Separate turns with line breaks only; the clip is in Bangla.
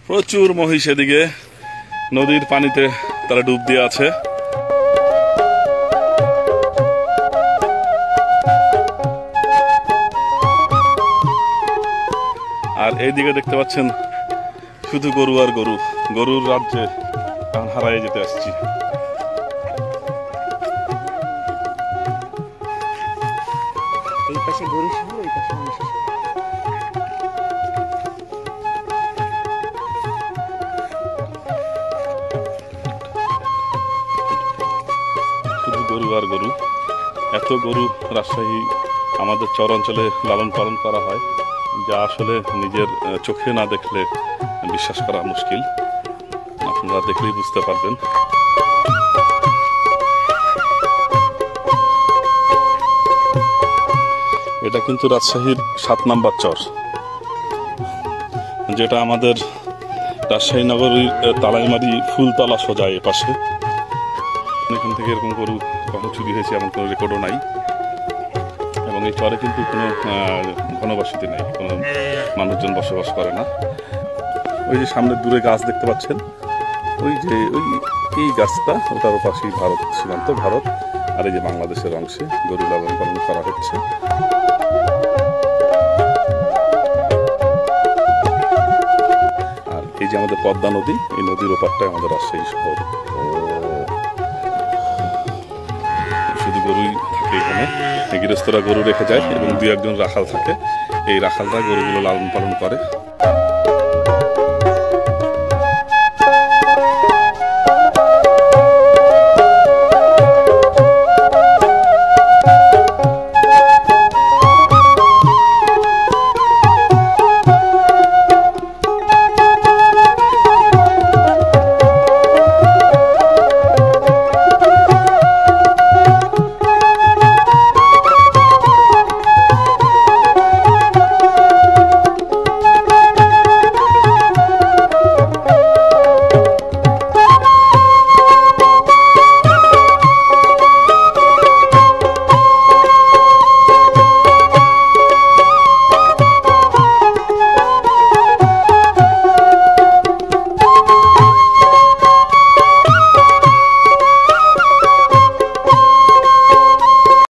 প্রচুর মহিষ এদিকে নদীর পানিতে তারা ডুব দিয়ে আছে। আর এইদিকে দেখতে পাচ্ছেন শুধু গরু আর গরু, গরুর রাজ্যে হারাই যেতে আসছি।
এই পাশে গরু ছিল, এই পাশে মানুষ ছিল।
শুধু গরু আর গরু, এত গরু রাজশাহী আমাদের চর অঞ্চলে লালন পালন করা হয়, যা আসলে নিজের চোখে না দেখলে বিশ্বাস করা মুশকিল। আপনারা দেখলেই বুঝতে পারবেন। এটা কিন্তু রাজশাহীর 7 নম্বর চর, যেটা আমাদের রাজশাহী নগরীর তালাইমারি ফুলতলা সোজা এ পাশে। এখান থেকে এরকম গরু কখনো চুরি হয়েছে এমন কোনো রেকর্ডও নাই। এবং এই চরে কিন্তু কোনো ঘনবসতি নেই, কোনো মানুষজন বসবাস করে না। ওই যে সামনে দূরে গাছ দেখতে পাচ্ছেন, ওই যে এই গাছটা, ওটার পাশেই ভারত সীমান্ত, ভারত আর এই যে বাংলাদেশের অংশে গরু লালন পালন করা হচ্ছে। আর এই যে আমাদের পদ্মা নদী, এই নদীর ওপারটাই আমাদের রাজশাহী শহর। শুধু গরুই থাকে এখানে, গৃহস্থরা গরু রেখে যায় এবং 2-1 জন রাখাল থাকে। এই রাখালরা গরুগুলো লালন পালন করে।